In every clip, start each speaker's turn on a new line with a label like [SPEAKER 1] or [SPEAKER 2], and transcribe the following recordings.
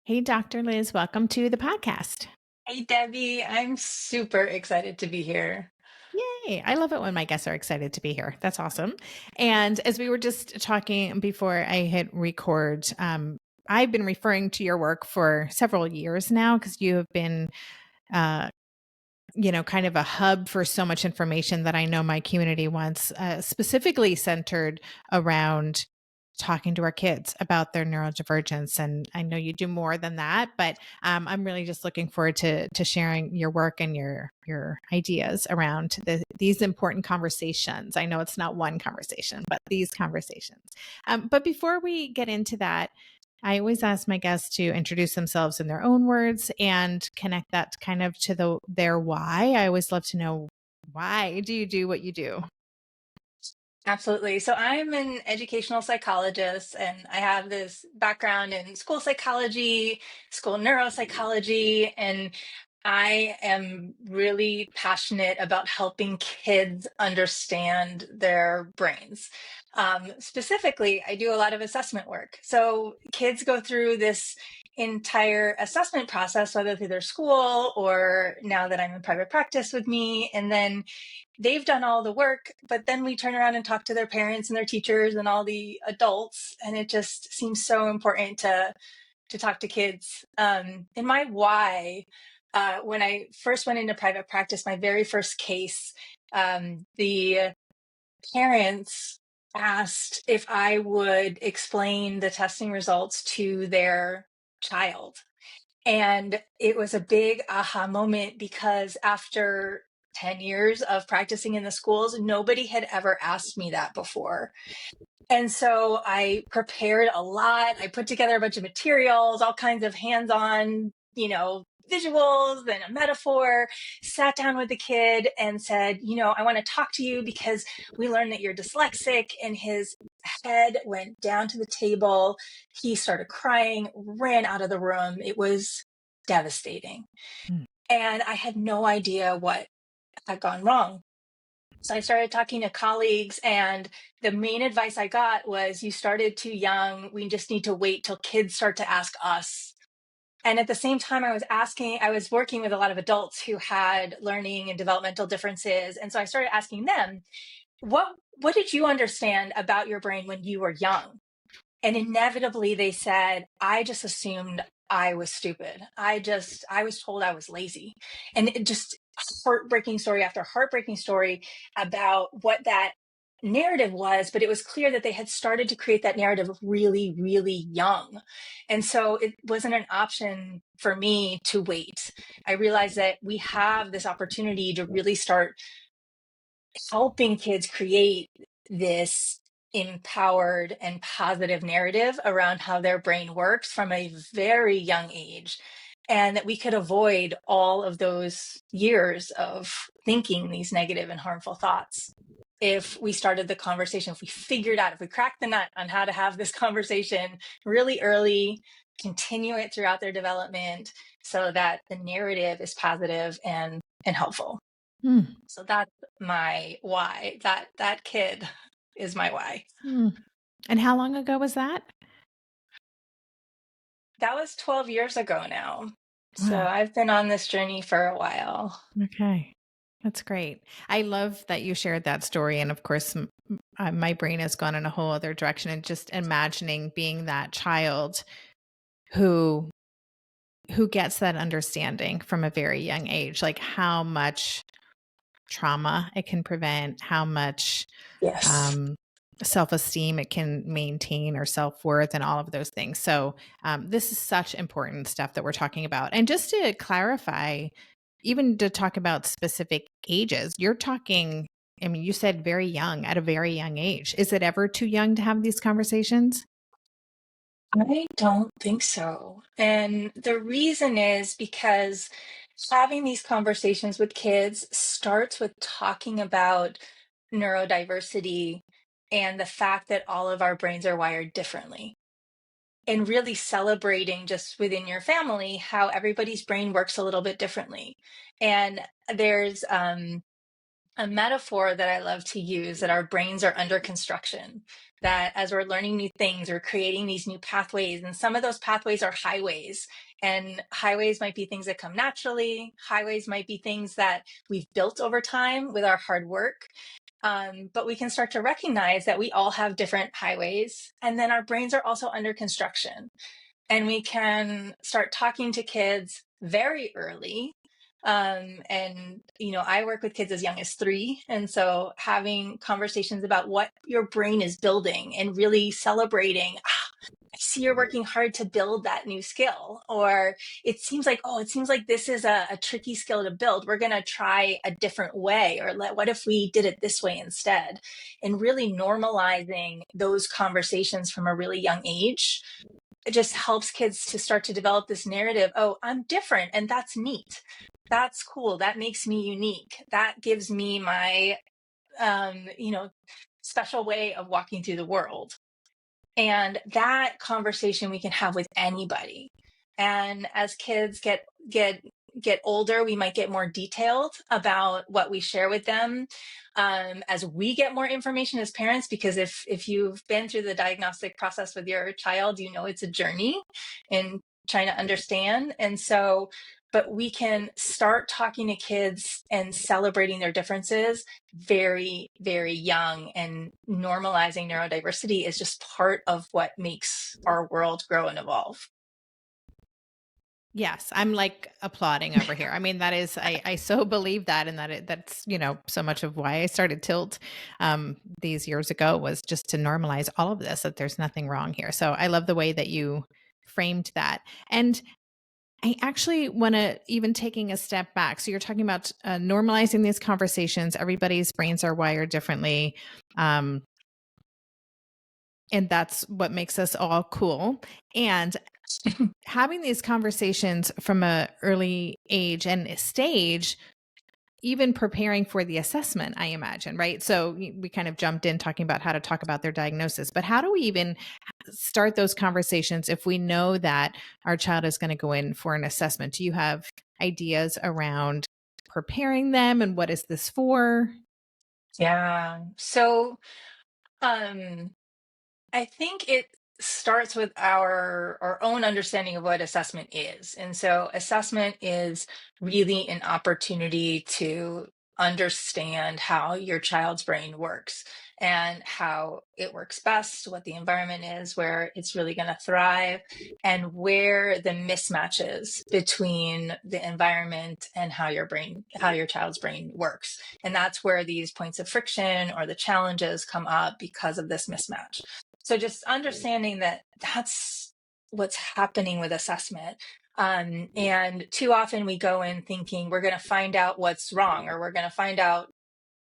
[SPEAKER 1] Hey, Dr. Liz, welcome to the podcast.
[SPEAKER 2] Hey Debbie, I'm super excited to be here.
[SPEAKER 1] Yay. I love it when my guests are excited to be here. That's awesome. And as we were just talking before I hit record, I've been referring to your work for several years now because you have been, uh, kind of a hub for so much information that I know my community wants, specifically centered around talking to our kids about their neurodivergence. And I know you do more than that, but I'm really just looking forward to sharing your work and your ideas around these important conversations. I know it's not one conversation, but these conversations. But before we get into that, I always ask my guests to introduce themselves in their own words and connect that kind of to their why. I always love to know, why do you do what you do?
[SPEAKER 2] Absolutely. So I'm an educational psychologist and I have this background in school psychology, school neuropsychology, and I am really passionate about helping kids understand their brains. Specifically, I do a lot of assessment work. So kids go through this entire assessment process, whether through their school or now that I'm in private practice with me, and then they've done all the work, but then we turn around and talk to their parents and their teachers and all the adults, and it just seems so important to talk to kids. In my why, when I first went into private practice, my very first case, the parents asked if I would explain the testing results to their child. And it was a big aha moment because after 10 years of practicing in the schools, nobody had ever asked me that before. And so I prepared a lot. I put together a bunch of materials, all kinds of hands on, visuals and a metaphor, sat down with the kid and said, I want to talk to you because we learned that you're dyslexic. And his head went down to the table. He started crying, ran out of the room. It was devastating.
[SPEAKER 1] Mm.
[SPEAKER 2] And I had no idea what had gone wrong. So I started talking to colleagues, and the main advice I got was, you started too young. We just need to wait till kids start to ask us. And at the same time, I was working with a lot of adults who had learning and developmental differences. And so I started asking them, what did you understand about your brain when you were young? And inevitably they said, I just assumed I was stupid. I was told I was lazy. And it just heartbreaking story after heartbreaking story about what that narrative was, but it was clear that they had started to create that narrative really, really young. And so it wasn't an option for me to wait. I realized that we have this opportunity to really start helping kids create this empowered and positive narrative around how their brain works from a very young age, and that we could avoid all of those years of thinking these negative and harmful thoughts if we started the conversation, if we figured out, if we cracked the nut on how to have this conversation really early, continue it throughout their development so that the narrative is positive and helpful.
[SPEAKER 1] Mm.
[SPEAKER 2] So that's my why. That kid is my why.
[SPEAKER 1] Mm. And how long ago was that?
[SPEAKER 2] That was 12 years ago now. So
[SPEAKER 1] Wow.
[SPEAKER 2] I've been on this journey for a while.
[SPEAKER 1] Okay. That's great. I love that you shared that story. And of course, my brain has gone in a whole other direction. And just imagining being that child who gets that understanding from a very young age, like how much trauma it can prevent, how much
[SPEAKER 2] Yes.
[SPEAKER 1] um, self-esteem it can maintain, or self-worth, and all of those things. So this is such important stuff that we're talking about. And just to clarify, even to talk about specific ages, you're talking, I mean, you said very young, at a very young age. Is it ever too young to have these conversations?
[SPEAKER 2] I don't think so. And the reason is because having these conversations with kids starts with talking about neurodiversity and the fact that all of our brains are wired differently, and really celebrating just within your family how everybody's brain works a little bit differently. And there's a metaphor that I love to use, that our brains are under construction, that as we're learning new things, we're creating these new pathways, and some of those pathways are highways. And highways might be things that come naturally. Highways might be things that we've built over time with our hard work. But we can start to recognize that we all have different highways, and then our brains are also under construction. And we can start talking to kids very early. And I work with kids as young as 3, and so having conversations about what your brain is building and really celebrating, I see you're working hard to build that new skill. Or it seems like this is a tricky skill to build, we're going to try a different way, or what if we did it this way instead. And really normalizing those conversations from a really young age, it just helps kids to start to develop this narrative. Oh, I'm different, and that's neat. That's cool. That makes me unique. That gives me my, um, you know, special way of walking through the world. And that conversation we can have with anybody. And as kids get older, we might get more detailed about what we share with them, as we get more information as parents. Because if you've been through the diagnostic process with your child, it's a journey in trying to understand. And so, but we can start talking to kids and celebrating their differences very, very young, and normalizing neurodiversity is just part of what makes our world grow and evolve.
[SPEAKER 1] Yes, I'm like applauding over here. I mean, that is, I so believe that, and that's, so much of why I started Tilt these years ago, was just to normalize all of this, that there's nothing wrong here. So I love the way that you framed that. And I actually want to, even taking a step back. So you're talking about normalizing these conversations. Everybody's brains are wired differently. Um, and that's what makes us all cool. And having these conversations from a early age and stage, even preparing for the assessment, I imagine, right? So we kind of jumped in talking about how to talk about their diagnosis, but how do we even start those conversations if we know that our child is going to go in for an assessment? Do you have ideas around preparing them, and what is this for?
[SPEAKER 2] Yeah. So, um, I think it starts with our own understanding of what assessment is. And so assessment is really an opportunity to understand how your child's brain works and how it works best, what the environment is where it's really going to thrive, and where the mismatches between the environment and how your child's brain works. And that's where these points of friction or the challenges come up because of this mismatch. So just understanding that that's what's happening with assessment. And too often we go in thinking we're going to find out what's wrong, or we're going to find out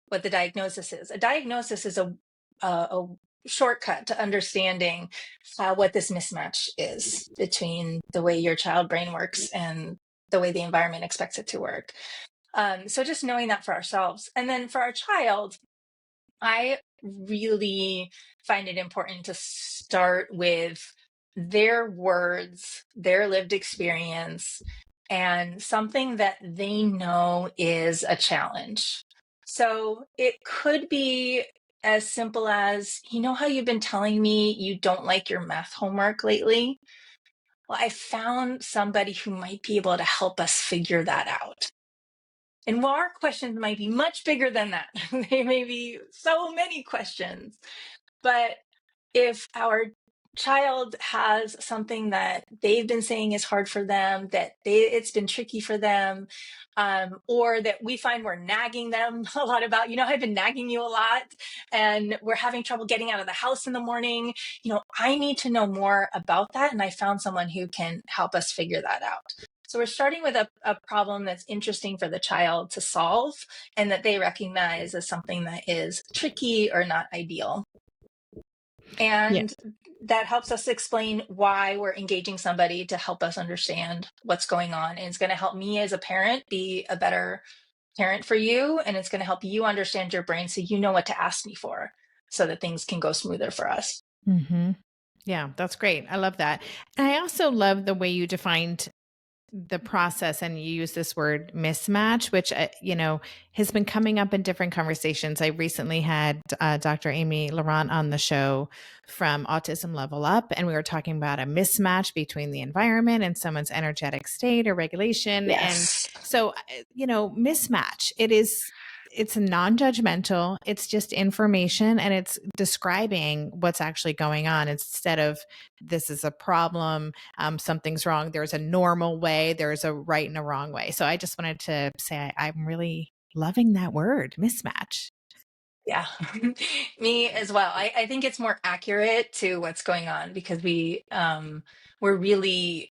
[SPEAKER 2] what the diagnosis is. A diagnosis is a shortcut to understanding what this mismatch is between the way your child brain works and the way the environment expects it to work. So just knowing that for ourselves. And then for our child, I really find it important to start with their words, their lived experience, and something that they know is a challenge. So it could be as simple as, how you've been telling me you don't like your math homework lately? Well, I found somebody who might be able to help us figure that out. And while our questions might be much bigger than that, they may be so many questions. But if our child has something that they've been saying is hard for them, that it's been tricky for them, or that we find we're nagging them a lot about, I've been nagging you a lot, and we're having trouble getting out of the house in the morning, I need to know more about that. And I found someone who can help us figure that out. So we're starting with a problem that's interesting for the child to solve, and that they recognize as something that is tricky or not ideal.
[SPEAKER 1] Yeah.
[SPEAKER 2] And that helps us explain why we're engaging somebody to help us understand what's going on. And it's going to help me as a parent be a better parent for you. And it's going to help you understand your brain so you know what to ask me for, so that things can go smoother for us.
[SPEAKER 1] Mm-hmm. Yeah, that's great. I love that. And I also love the way you defined the process, and you use this word mismatch, which, has been coming up in different conversations. I recently had Dr. Amy Laurent on the show from Autism Level Up, and we were talking about a mismatch between the environment and someone's energetic state or regulation. And
[SPEAKER 2] Yes.
[SPEAKER 1] so, mismatch, it's non-judgmental. It's just information, and it's describing what's actually going on instead of this is a problem, something's wrong. There's a normal way, there's a right and a wrong way. So I just wanted to say I'm really loving that word, mismatch.
[SPEAKER 2] Yeah, me as well. I think it's more accurate to what's going on because we're really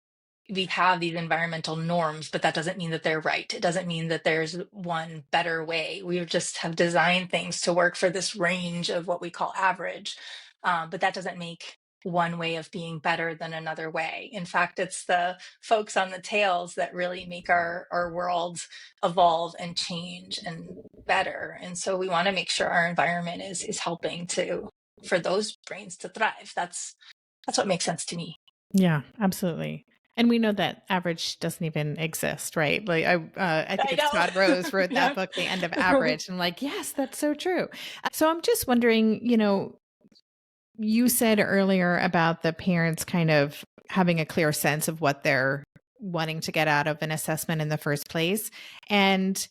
[SPEAKER 2] we have these environmental norms, but that doesn't mean that they're right. It doesn't mean that there's one better way. We just have designed things to work for this range of what we call average. But that doesn't make one way of being better than another way. In fact, it's the folks on the tails that really make our world evolve and change and better. And so we want to make sure our environment is helping to for those brains to thrive. That's what makes sense to me.
[SPEAKER 1] Yeah, absolutely. And we know that average doesn't even exist, right? Like I think
[SPEAKER 2] I
[SPEAKER 1] it's Todd Rose
[SPEAKER 2] know.
[SPEAKER 1] wrote that book, The End of Average. And like, yes, that's so true. So I'm just wondering, you said earlier about the parents kind of having a clear sense of what they're wanting to get out of an assessment in the first place. And,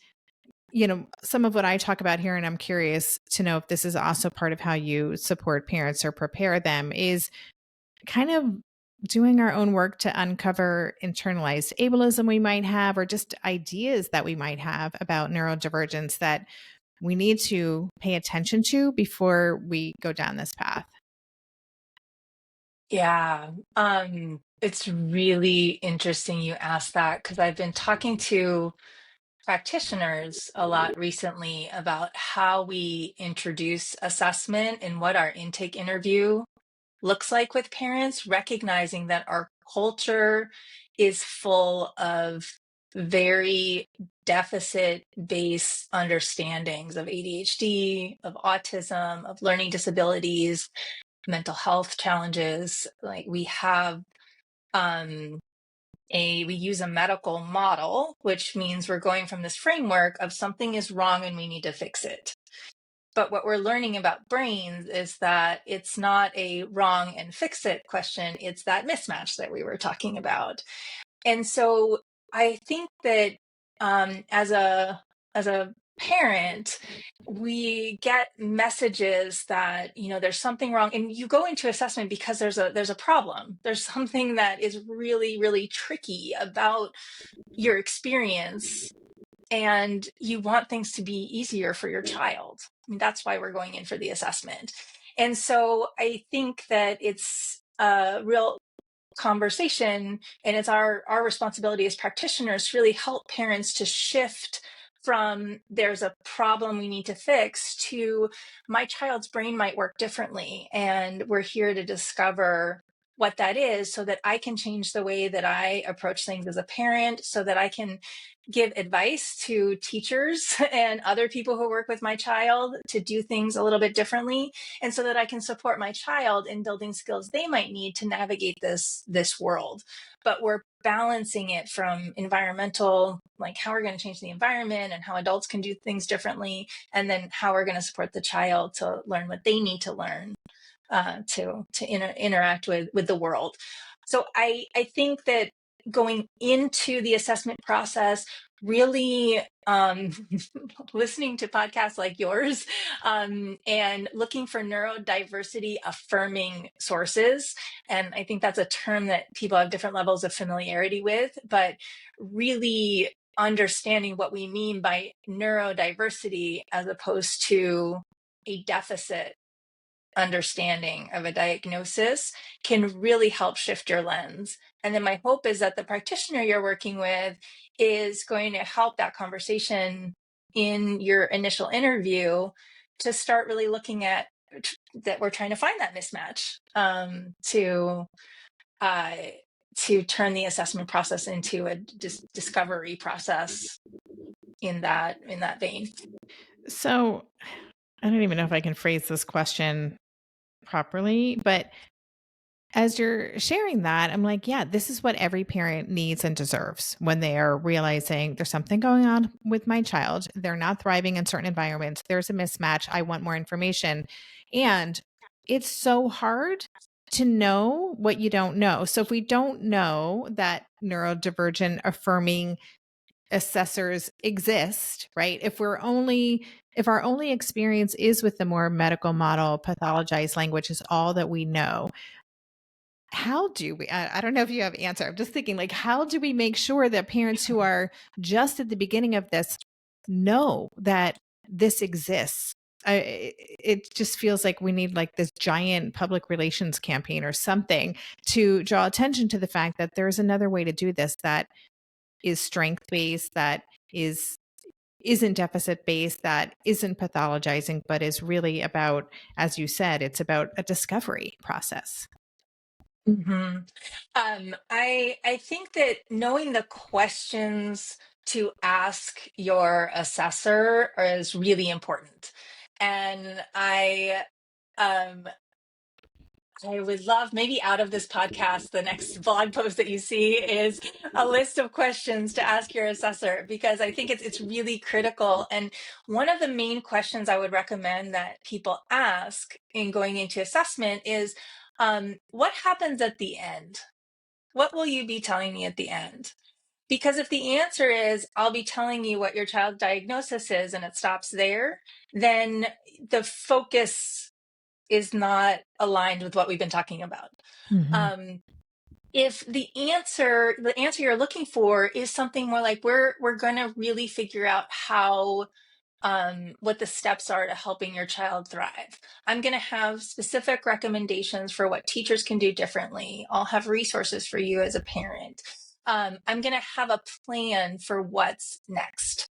[SPEAKER 1] some of what I talk about here, and I'm curious to know if this is also part of how you support parents or prepare them, is kind of doing our own work to uncover internalized ableism we might have, or just ideas that we might have about neurodivergence that we need to pay attention to before we go down this path.
[SPEAKER 2] Yeah, it's really interesting you asked that because I've been talking to practitioners a lot recently about how we introduce assessment and what our intake interview looks like with parents, recognizing that our culture is full of very deficit based understandings of ADHD, of autism, of learning disabilities, mental health challenges. Like we have um, we use a medical model, which means we're going from this framework of something is wrong and we need to fix it. But what we're learning about brains is that it's not a wrong and fix it question, it's that mismatch that we were talking about. And so I think that as a parent, we get messages that there's something wrong, and you go into assessment because there's a problem. There's something that is really really tricky about your experience, and you want things to be easier for your child. I mean, that's why we're going in for the assessment. And so I think that it's a real conversation, and it's our responsibility as practitioners to really help parents to shift from there's a problem we need to fix to my child's brain might work differently, and we're here to discover what that is so that I can change the way that I approach things as a parent, so that I can give advice to teachers and other people who work with my child to do things a little bit differently, and so that I can support my child in building skills they might need to navigate this world. But we're balancing it from environmental, like how we're going to change the environment and how adults can do things differently, and then how we're going to support the child to learn what they need to learn to interact with the world. So I think that going into the assessment process, really listening to podcasts like yours, and looking for neurodiversity affirming sources. And I think that's a term that people have different levels of familiarity with, but really understanding what we mean by neurodiversity as opposed to a deficit understanding of a diagnosis can really help shift your lens. And then my hope is that the practitioner you're working with is going to help that conversation in your initial interview to start really looking at that we're trying to find that mismatch, uh, to turn the assessment process into a discovery process in that vein.
[SPEAKER 1] So I don't even know if I can phrase this question properly, but as you're sharing that, I'm like, yeah, this is what every parent needs and deserves when they are realizing there's something going on with my child. They're not thriving in certain environments. There's a mismatch. I want more information. And it's so hard to know what you don't know. So if we don't know that neurodivergent affirming assessors exist, right? If our only experience is with the more medical model, pathologized language is all that we know, how do we I don't know if you have an answer. I'm just thinking, like, how do we make sure that parents who are just at the beginning of this know that this exists? It just feels like we need like this giant public relations campaign or something to draw attention to the fact that there's another way to do this that is strength based, that is isn't deficit based, that isn't pathologizing, but is really about, as you said, it's about a discovery process.
[SPEAKER 2] hmm I think that knowing the questions to ask your assessor is really important, and um I would love, maybe out of this podcast, the next blog post that you see is a list of questions to ask your assessor, because I think it's really critical. And one of the main questions I would recommend that people ask in going into assessment is, what happens at the end? What will you be telling me at the end? Because if the answer is, I'll be telling you what your child's diagnosis is and it stops there, then the focus is not aligned with what we've been talking about.
[SPEAKER 1] Hmm.
[SPEAKER 2] Um, if the answer you're looking for is something more like, we're going to really figure out how what the steps are to helping your child thrive. I'm going to have specific recommendations for what teachers can do differently. I'll have resources for you as a parent. I'm going to have a plan for what's next.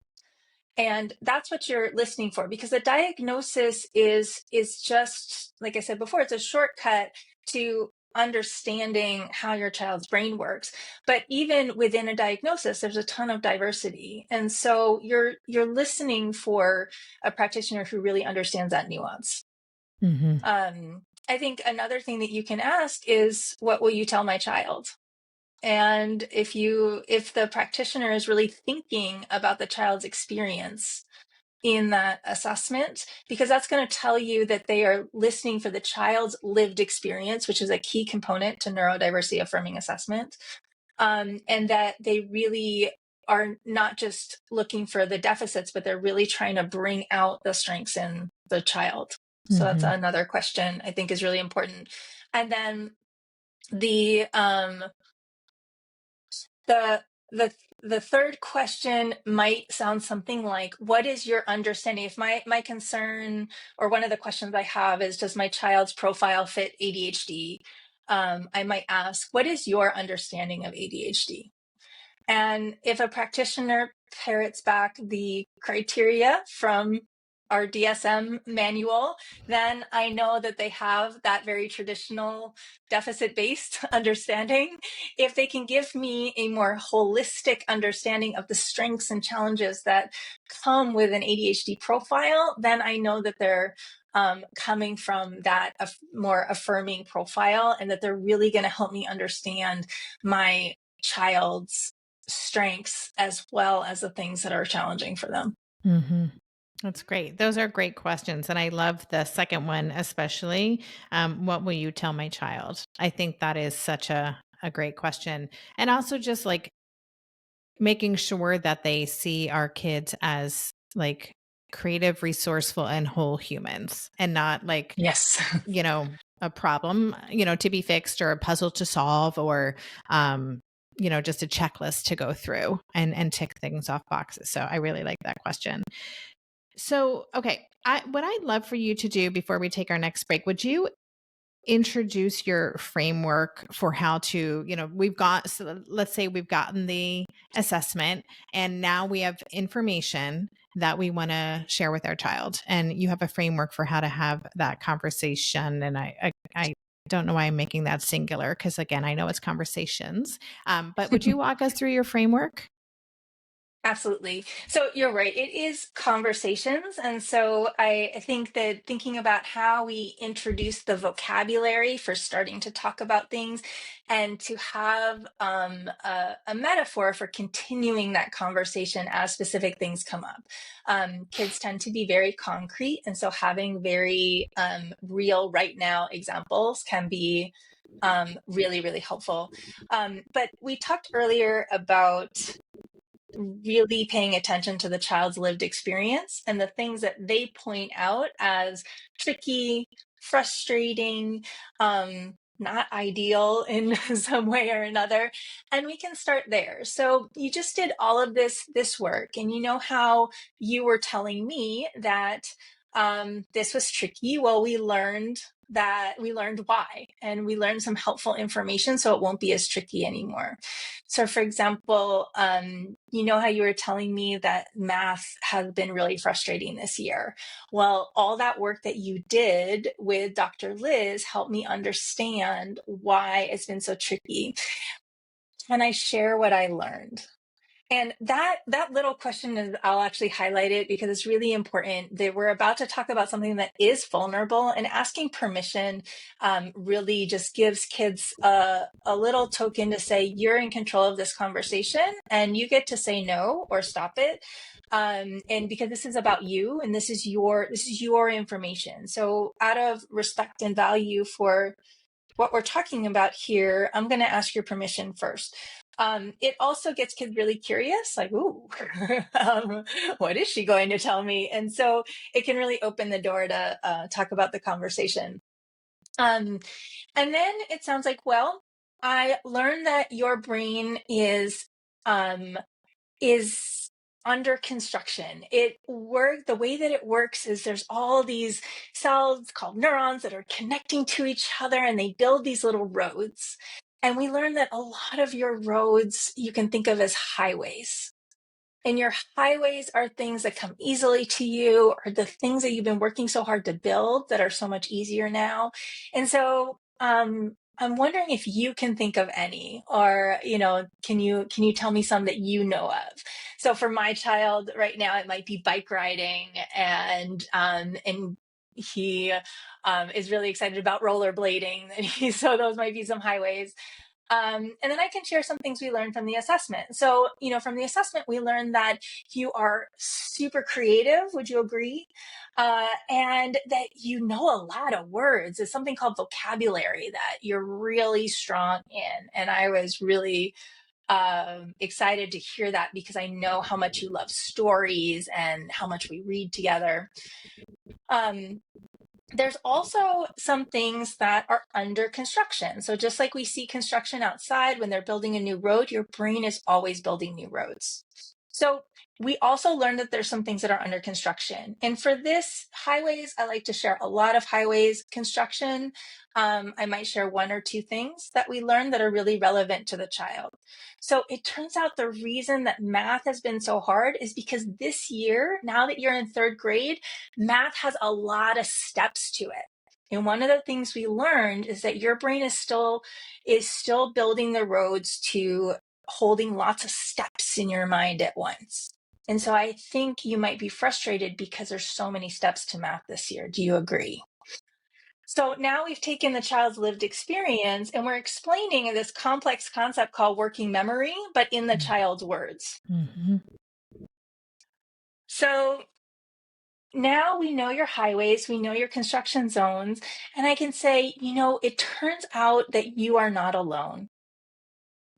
[SPEAKER 2] And that's what you're listening for, because the diagnosis is just, like I said before, it's a shortcut to understanding how your child's brain works. But even within a diagnosis, there's a ton of diversity. And so you're listening for a practitioner who really understands that nuance.
[SPEAKER 1] Hmm.
[SPEAKER 2] I think another thing that you can ask is, what will you tell my child? And if the practitioner is really thinking about the child's experience in that assessment, because that's going to tell you that they are listening for the child's lived experience, which is a key component to neurodiversity affirming assessment, and that they really are not just looking for the deficits, but they're really trying to bring out the strengths in the child. So that's
[SPEAKER 1] Hmm.
[SPEAKER 2] another question I think is really important. And then the um, the the the third question might sound something like, what is your understanding? If my concern, or one of the questions I have, is, does my child's profile fit ADHD? I might ask, what is your understanding of ADHD? And if a practitioner parrots back the criteria from our DSM manual, then I know that they have that very traditional deficit based understanding. If they can give me a more holistic understanding of the strengths and challenges that come with an ADHD profile, then I know that they're coming from that more affirming profile, and that they're really going to help me understand my child's strengths as well as the things that are challenging for them.
[SPEAKER 1] Hmm. That's great. Those are great questions. And I love the second one, especially. What will you tell my child? I think that is such a great question. And also just like making sure that they see our kids as like creative, resourceful, and whole humans and not like,
[SPEAKER 2] Yes.
[SPEAKER 1] a problem, to be fixed or a puzzle to solve or, just a checklist to go through and tick things off boxes. So I really like that question. So, okay, what I'd love for you to do before we take our next break, would you introduce your framework for how to, so let's say we've gotten the assessment and now we have information that we want to share with our child, and you have a framework for how to have that conversation. And I don't know why I'm making that singular, because again, I know it's conversations. But would you walk us through your framework?
[SPEAKER 2] Absolutely. So you're right. It is conversations. And so I think that thinking about how we introduce the vocabulary for starting to talk about things and to have a metaphor for continuing that conversation as specific things come up. Kids tend to be very concrete. And so having very real, right now examples can be really, really helpful. But we talked earlier about really paying attention to the child's lived experience and the things that they point out as tricky, frustrating, not ideal in some way or another. And we can start there. So you just did all of this work, and you know how you were telling me that this was tricky. Well, we learned why, and we learned some helpful information so it won't be as tricky anymore. So, for example, you know how you were telling me that math has been really frustrating this year. Well, all that work that you did with Dr. Liz helped me understand why it's been so tricky. Can I share what I learned? And that little question is, I'll actually highlight it because it's really important that we're about to talk about something that is vulnerable, and asking permission really just gives kids a little token to say, you're in control of this conversation and you get to say no or stop it. And because this is about you and this is your information. So out of respect and value for what we're talking about here, I'm going to ask your permission first. It also gets kids really curious, like, ooh, what is she going to tell me? And so it can really open the door to talk about the conversation. And then it sounds like, well, I learned that your brain is under construction. The way that it works is there's all these cells called neurons that are connecting to each other, and they build these little roads. And we learned that a lot of your roads you can think of as highways. And your highways are things that come easily to you, or the things that you've been working so hard to build that are so much easier now. And so I'm wondering if you can think of any, or can you tell me some that you know of? So for my child right now, it might be bike riding, and he is really excited about rollerblading, and so those might be some highways. And then I can share some things we learned from the assessment. So, from the assessment, we learned that you are super creative. Would you agree? And that you know a lot of words. It's something called vocabulary that you're really strong in. And I was really excited to hear that because I know how much you love stories and how much we read together. There's also some things that are under construction. So just like we see construction outside when they're building a new road, your brain is always building new roads. So we also learned that there's some things that are under construction. And for this highways, I like to share a lot of highways construction. I might share one or two things that we learned that are really relevant to the child. So it turns out the reason that math has been so hard is because this year, now that you're in third grade, math has a lot of steps to it. And one of the things we learned is that your brain is still building the roads to holding lots of steps in your mind at once. And so I think you might be frustrated because there's so many steps to math this year. Do you agree? So now we've taken the child's lived experience and we're explaining this complex concept called working memory, but in the child's words.
[SPEAKER 1] Mm-hmm.
[SPEAKER 2] So now we know your highways, we know your construction zones, and I can say, it turns out that you are not alone.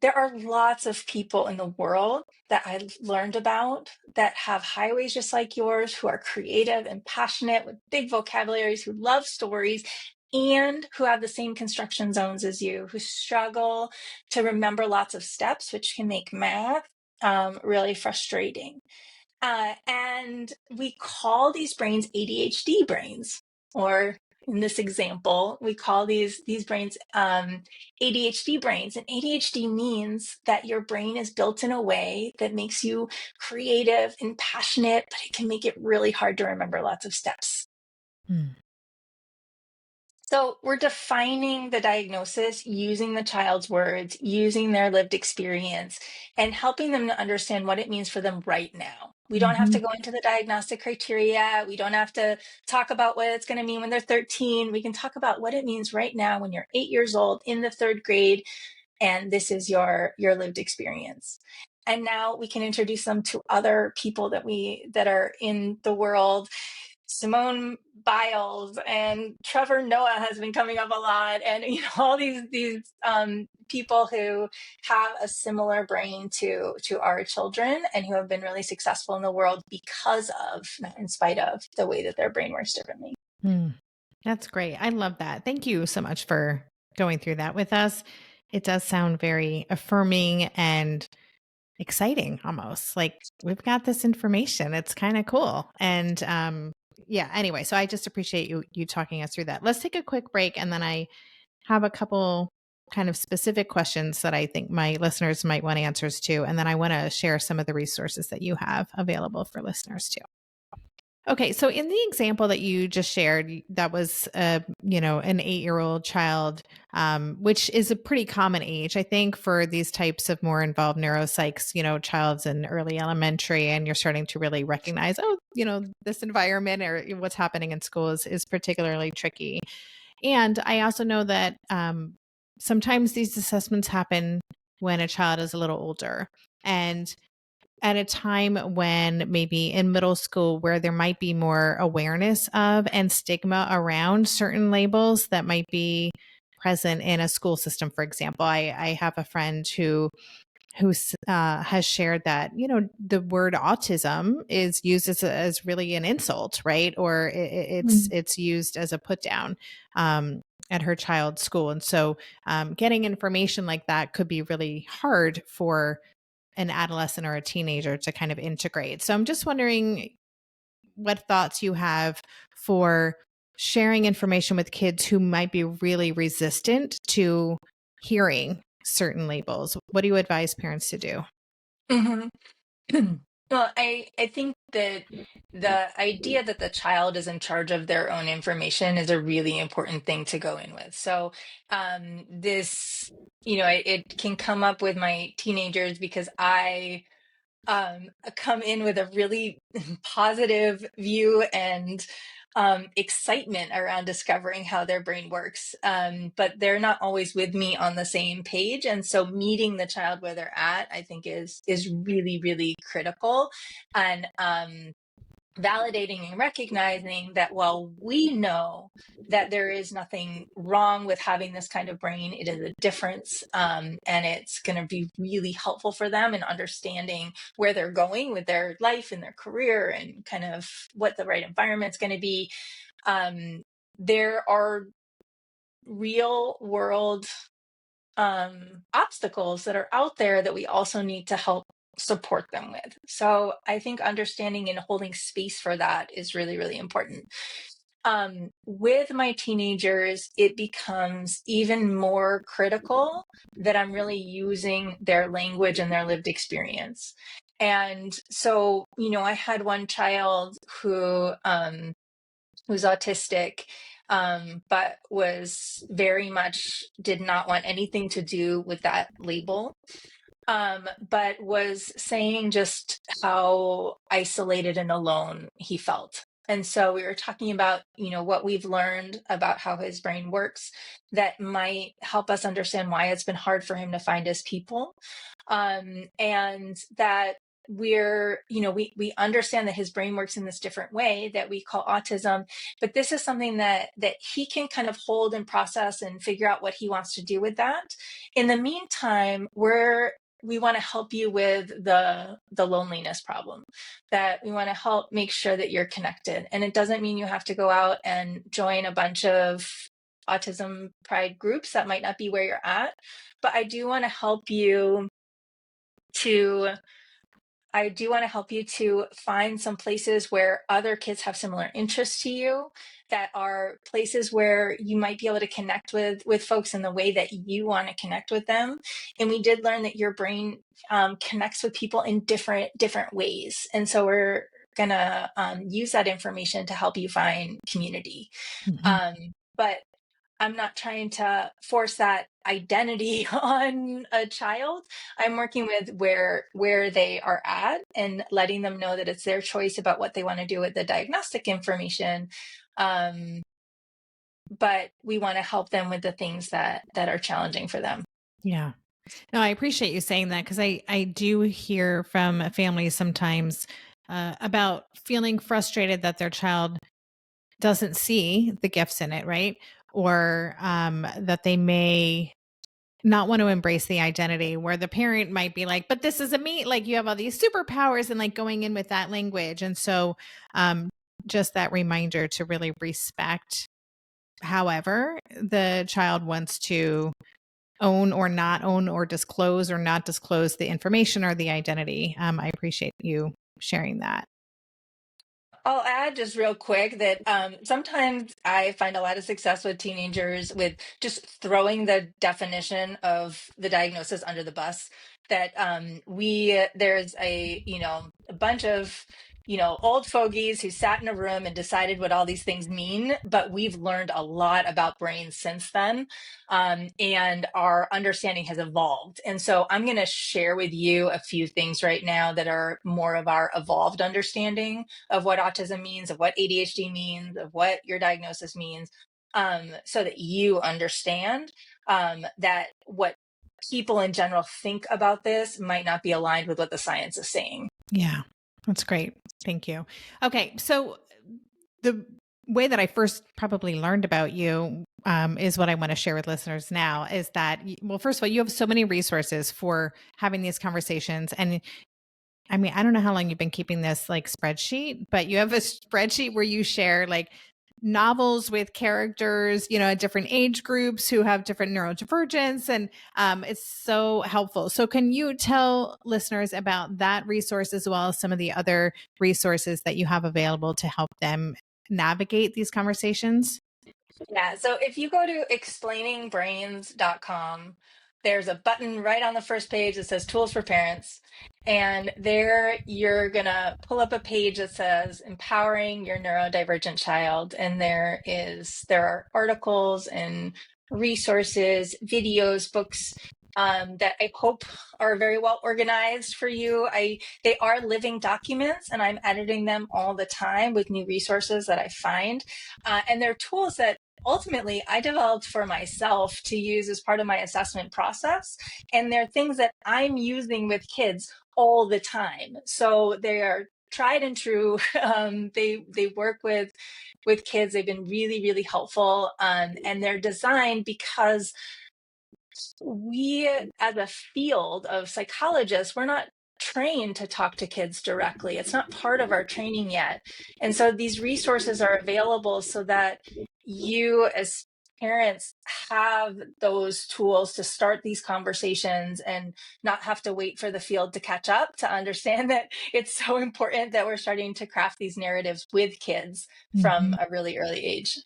[SPEAKER 2] There are lots of people in the world that I've learned about that have highways just like yours, who are creative and passionate with big vocabularies, who love stories, and who have the same construction zones as you, who struggle to remember lots of steps, which can make math really frustrating. And we call these brains ADHD brains, or in this example, we call these brains ADHD brains. And ADHD means that your brain is built in a way that makes you creative and passionate, but it can make it really hard to remember lots of steps.
[SPEAKER 1] Mm.
[SPEAKER 2] So we're defining the diagnosis using the child's words, using their lived experience, and helping them to understand what it means for them right now. We don't have to
[SPEAKER 1] Mhm.
[SPEAKER 2] go into the diagnostic criteria. We don't have to talk about what it's going to mean when they're 13. We can talk about what it means right now when you're 8 years old in the third grade, and this is your lived experience. And now we can introduce them to other people that are in the world. Simone Biles and Trevor Noah has been coming up a lot, and all these people who have a similar brain to our children and who have been really successful in the world because of, not in spite of, the way that their brain works differently.
[SPEAKER 1] Mm. That's great. I love that. Thank you so much for going through that with us. It does sound very affirming and exciting almost. Like we've got this information. It's kind of cool. And yeah, anyway, so I just appreciate you talking us through that. Let's take a quick break and then I have a couple kind of specific questions that I think my listeners might want answers to and then I want to share some of the resources that you have available for listeners too. Okay, so in the example that you just shared, that was an 8-year-old child, which is a pretty common age, I think, for these types of more involved neuropsychs. Child's in early elementary, and you're starting to really recognize, this environment or what's happening in school is particularly tricky. And I also know that sometimes these assessments happen when a child is a little older, and at a time when maybe in middle school where there might be more awareness of and stigma around certain labels that might be present in a school system. For example, I have a friend who has shared that the word autism is used as really an insult, right? Or it's used as a put down at her child's school, and so getting information like that could be really hard for an adolescent or a teenager to kind of integrate. So I'm just wondering what thoughts you have for sharing information with kids who might be really resistant to hearing certain labels. What do you advise parents to do?
[SPEAKER 2] Mhm. Well, I think that the idea that the child is in charge of their own information is a really important thing to go in with. So, this, it can come up with my teenagers because I come in with a really positive view and excitement around discovering how their brain works. But they're not always with me on the same page. And so meeting the child where they're at, I think is really, really critical. And validating and recognizing that while we know that there is nothing wrong with having this kind of brain, it is a difference, and it's going to be really helpful for them in understanding where they're going with their life and their career and kind of what the right environment's going to be. There are real world obstacles that are out there that we also need to help support them with. So I think understanding and holding space for that is really, really important. With my teenagers, it becomes even more critical that I'm really using their language and their lived experience. And so, I had one child who's autistic, but was very much did not want anything to do with that label, but was saying just how isolated and alone he felt. And so we were talking about, what we've learned about how his brain works that might help us understand why it's been hard for him to find his people. And that we understand that his brain works in this different way that we call autism, but this is something that he can kind of hold and process and figure out what he wants to do with that. In the meantime, we want to help you with the loneliness problem, that we want to help make sure that you're connected. And it doesn't mean you have to go out and join a bunch of autism pride groups. That might not be where you're at, but to I do want to help you to find some places where other kids have similar interests to you, that are places where you might be able to connect with folks in the way that you want to connect with them. And we did learn that your brain connects with people in different ways, and so we're gonna use that information to help you find community.
[SPEAKER 1] Mhm.
[SPEAKER 2] Um, but I'm not trying to force that identity on a child. I'm working with where they are at and letting them know that it's their choice about what they want to do with the diagnostic information. Um, but we want to help them with the things that are challenging for them.
[SPEAKER 1] Yeah. No, I appreciate you saying that because I do hear from families sometimes about feeling frustrated that their child doesn't see the gifts in it, right? Or that they may not want to embrace the identity where the parent might be like, but this is a me, like you have all these superpowers and like going in with that language. And so um, just that reminder to really respect however the child wants to own or disclose or not disclose the information or the identity. I appreciate you sharing that.
[SPEAKER 2] I'll add just real quick that sometimes I find a lot of success with teenagers with just throwing the definition of the diagnosis under the bus. That there's a bunch of old fogies who sat in a room and decided what all these things mean, but we've learned a lot about brains since then, and our understanding has evolved. And so I'm going to share with you a few things right now that are more of our evolved understanding of what autism means, of what ADHD means, of what your diagnosis means, so that you understand that what people in general think about this might not be aligned with what the science is saying.
[SPEAKER 1] Yeah, that's great. Thank you. Okay, so the way that I first probably learned about you is what I want to share with listeners now is that, well, first of all, you have so many resources for having these conversations. And I mean, I don't know how long you've been keeping this like spreadsheet, but you have a spreadsheet where you share like novels with characters, at different age groups who have different neurodivergence. And it's so helpful. So can you tell listeners about that resource as well as some of the other resources that you have available to help them navigate these conversations?
[SPEAKER 2] Yeah, so if you go to explainingbrains.com, there's a button right on the first page that says Tools for Parents. And there you're going to pull up a page that says Empowering Your Neurodivergent Child. And there are articles and resources, videos, books that I hope are very well organized for you. They are living documents, and I'm editing them all the time with new resources that I find. And they're tools that ultimately I developed for myself to use as part of my assessment process. And they're things that I'm using with kids all the time. So they are tried and true. They work with kids. They've been really, really helpful. And they're designed because we, as a field of psychologists, we're not trained to talk to kids directly. It's not part of our training yet. And so these resources are available so that you as parents have those tools to start these conversations and not have to wait for the field to catch up to understand that it's so important that we're starting to craft these narratives with kids from a really early age.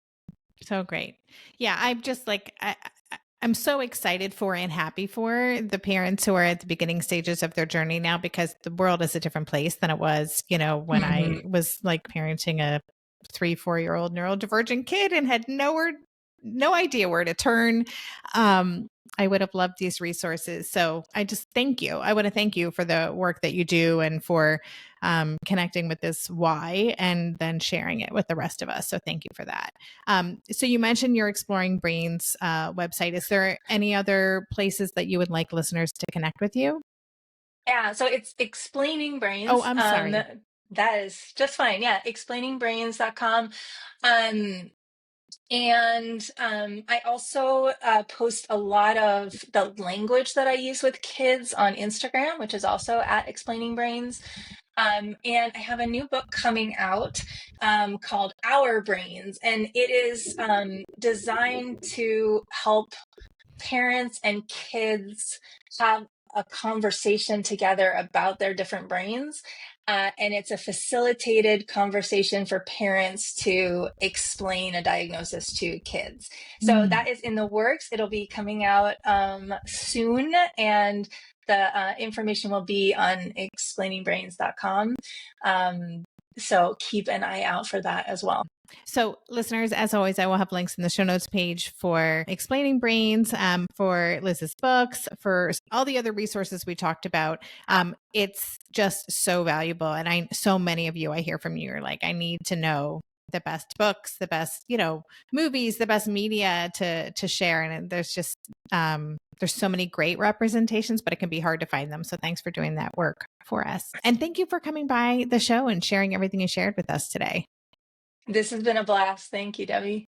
[SPEAKER 1] So great. Yeah, I'm just like I'm so excited for and happy for the parents who are at the beginning stages of their journey now because the world is a different place than it was, when I was like parenting a 3-4-year-old neurodivergent kid and had no idea where to turn. I would have loved these resources. So I just thank you. I want to thank you for the work that you do and for connecting with this why and then sharing it with the rest of us. So thank you for that. So you mentioned your Exploring Brains website. Is there any other places that you would like listeners to connect with you?
[SPEAKER 2] Yeah, so it's Explaining Brains.
[SPEAKER 1] Oh, I'm sorry.
[SPEAKER 2] That is just fine. Yeah, explainingbrains.com. I also post a lot of the language that I use with kids on Instagram, which is also at Explaining Brains. And I have a new book coming out called Our Brains, and it is designed to help parents and kids have a conversation together about their different brains. And it's a facilitated conversation for parents to explain a diagnosis to kids. So that is in the works. It'll be coming out soon. And the information will be on explainingbrains.com. So keep an eye out for that as well.
[SPEAKER 1] So, listeners, as always, I will have links in the show notes page for Explaining Brains, for Liz's books, for all the other resources we talked about. It's just so valuable. And so many of you, I hear from you, are like, I need to know the best books, the best, movies, the best media to share. And there's so many great representations, but it can be hard to find them. So thanks for doing that work for us. And thank you for coming by the show and sharing everything you shared with us today.
[SPEAKER 2] This has been a blast. Thank you, Debbie.